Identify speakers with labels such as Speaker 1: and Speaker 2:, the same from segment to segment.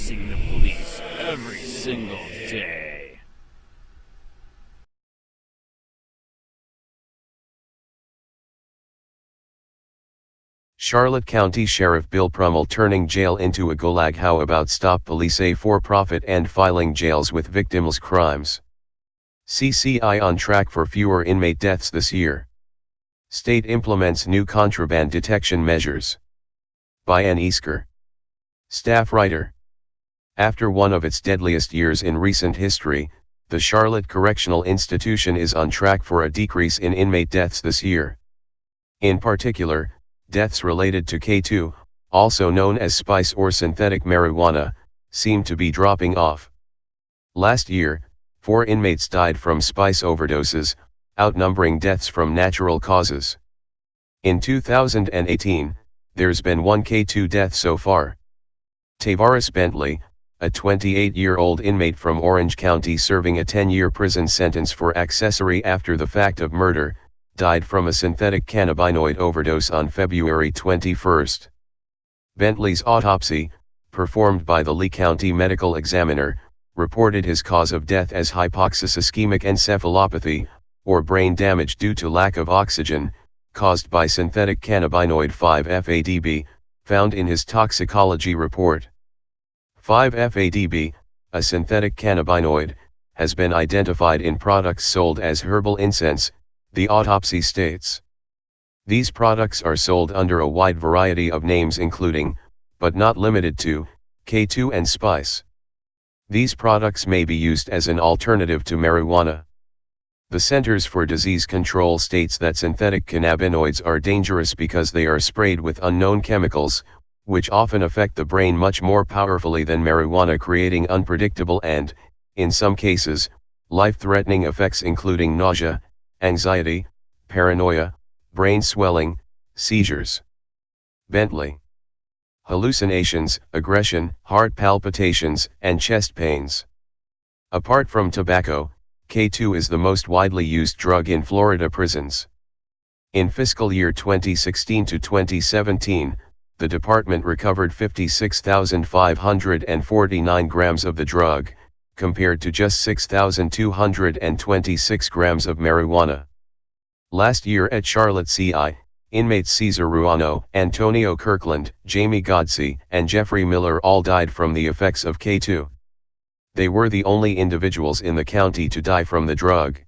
Speaker 1: facing the police every single day.
Speaker 2: Charlotte County Sheriff Bill Prummell turning jail into a gulag. How about stop police a for-profit and filing jails with victims' crimes? CCI on track for fewer inmate deaths this year. State implements new contraband detection measures. By Ann Easker. Staff writer. After one of its deadliest years in recent history, the Charlotte Correctional Institution is on track for a decrease in inmate deaths this year. In particular, deaths related to K2, also known as spice or synthetic marijuana, seem to be dropping off. Last year, 4 inmates died from spice overdoses, outnumbering deaths from natural causes. In 2018, there's been 1 K2 death so far. Tavares Bentley, a 28-year-old inmate from Orange County serving a 10-year prison sentence for accessory after the fact of murder, died from a synthetic cannabinoid overdose on February 21. Bentley's autopsy, performed by the Lee County Medical Examiner, reported his cause of death as hypoxia ischemic encephalopathy, or brain damage due to lack of oxygen, caused by synthetic cannabinoid 5-FADB, found in his toxicology report. 5-FADB, a synthetic cannabinoid, has been identified in products sold as herbal incense, the autopsy states. These products are sold under a wide variety of names including, but not limited to, K2 and spice. These products may be used as an alternative to marijuana. The Centers for Disease Control states that synthetic cannabinoids are dangerous because they are sprayed with unknown chemicals, which often affect the brain much more powerfully than marijuana, creating unpredictable and, in some cases, life-threatening effects including nausea, anxiety, paranoia, brain swelling, seizures. Bentley. Hallucinations, aggression, heart palpitations, and chest pains. Apart from tobacco, K2 is the most widely used drug in Florida prisons. In fiscal year 2016 to 2017, the department recovered 56,549 grams of the drug, compared to just 6,226 grams of marijuana. Last year at Charlotte CI, inmates Cesar Ruano, Antonio Kirkland, Jamie Godsey, and Jeffrey Miller all died from the effects of K2. They were the only individuals in the county to die from the drug.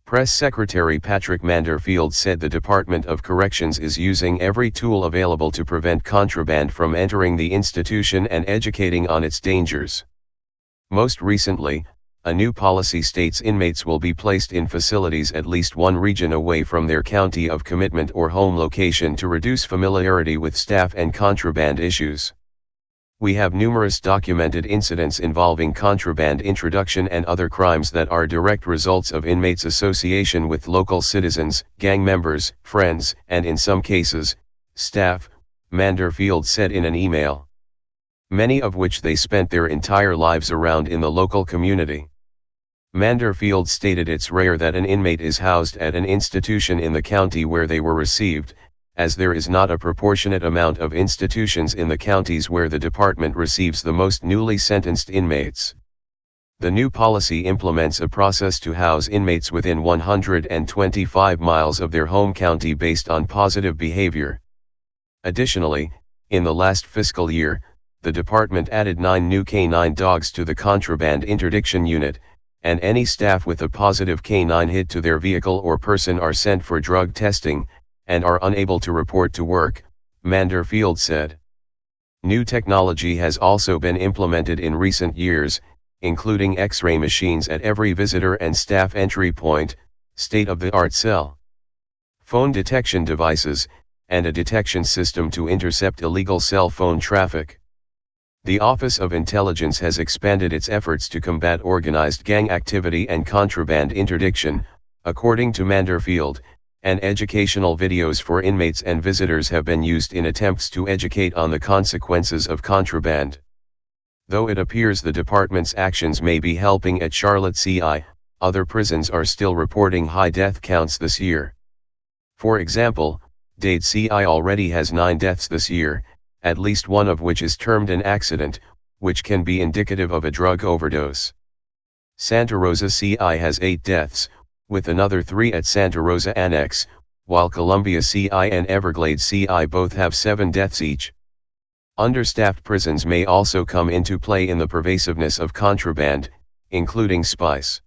Speaker 2: Press Secretary Patrick Manderfield said the Department of Corrections is using every tool available to prevent contraband from entering the institution and educating on its dangers. Most recently, a new policy states inmates will be placed in facilities at least one region away from their county of commitment or home location to reduce familiarity with staff and contraband issues. We have numerous documented incidents involving contraband introduction and other crimes that are direct results of inmates' association with local citizens, gang members, friends, and in some cases, staff, Manderfield said in an email. Many of which they spent their entire lives around in the local community. Manderfield stated it's rare that an inmate is housed at an institution in the county where they were received, as there is not a proportionate amount of institutions in the counties where the department receives the most newly sentenced inmates. The new policy implements a process to house inmates within 125 miles of their home county based on positive behavior. Additionally, in the last fiscal year, the department added 9 new canine dogs to the contraband interdiction unit, and any staff with a positive canine hit to their vehicle or person are sent for drug testing, and are unable to report to work, Manderfield said. New technology has also been implemented in recent years, including X-ray machines at every visitor and staff entry point, state-of-the-art cell phone detection devices, and a detection system to intercept illegal cell phone traffic. The Office of Intelligence has expanded its efforts to combat organized gang activity and contraband interdiction, according to Manderfield, and educational videos for inmates and visitors have been used in attempts to educate on the consequences of contraband. Though it appears the department's actions may be helping at Charlotte CI, other prisons are still reporting high death counts this year. For example, Dade CI already has 9 deaths this year, at least one of which is termed an accident, which can be indicative of a drug overdose. Santa Rosa CI has 8 deaths, with another 3 at Santa Rosa Annex, while Columbia CI and Everglades CI both have 7 deaths each. Understaffed prisons may also come into play in the pervasiveness of contraband, including spice.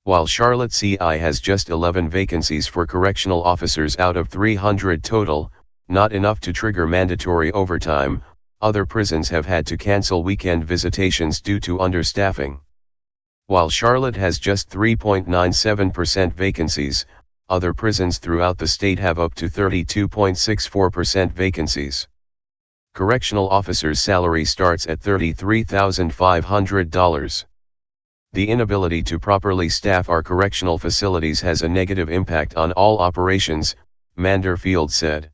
Speaker 2: While Charlotte CI has just 11 vacancies for correctional officers out of 300 total, not enough to trigger mandatory overtime, other prisons have had to cancel weekend visitations due to understaffing. While Charlotte has just 3.97% vacancies, other prisons throughout the state have up to 32.64% vacancies. Correctional officers' salary starts at $33,500. The inability to properly staff our correctional facilities has a negative impact on all operations, Manderfield said.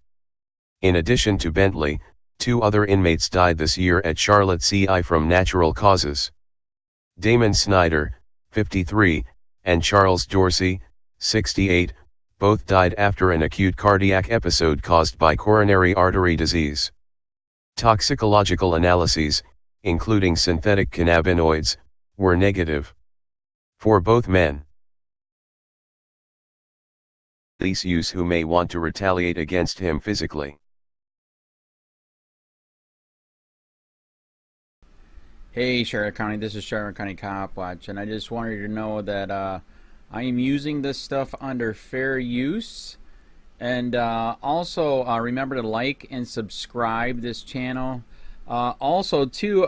Speaker 2: In addition to Bentley, 2 other inmates died this year at Charlotte CI from natural causes. Damon Snyder, 53, and Charles Dorsey, 68, both died after an acute cardiac episode caused by coronary artery disease. Toxicological analyses, including synthetic cannabinoids, were negative for both men. Police use who may want to retaliate against him physically.
Speaker 3: Hey Charlotte County, this is Charlotte County Cop Watch, and I just wanted you to know that I am using this stuff under fair use. And also remember to like and subscribe this channel. Also too,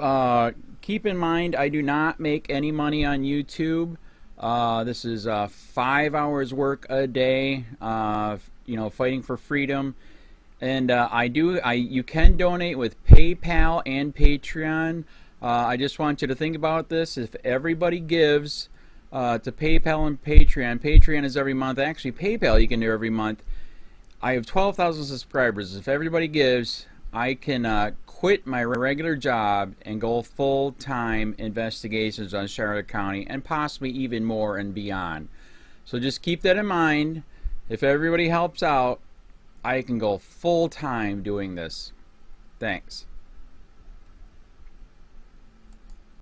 Speaker 3: keep in mind I do not make any money on YouTube. This is 5 hours work a day, you know, fighting for freedom. And you can donate with PayPal and Patreon. I just want you to think about this. If everybody gives to PayPal and Patreon, Patreon is every month. Actually, PayPal you can do every month. I have 12,000 subscribers. If everybody gives, I can quit my regular job and go full-time investigations on Charlotte County and possibly even more and beyond. So just keep that in mind. If everybody helps out, I can go full-time doing this. Thanks.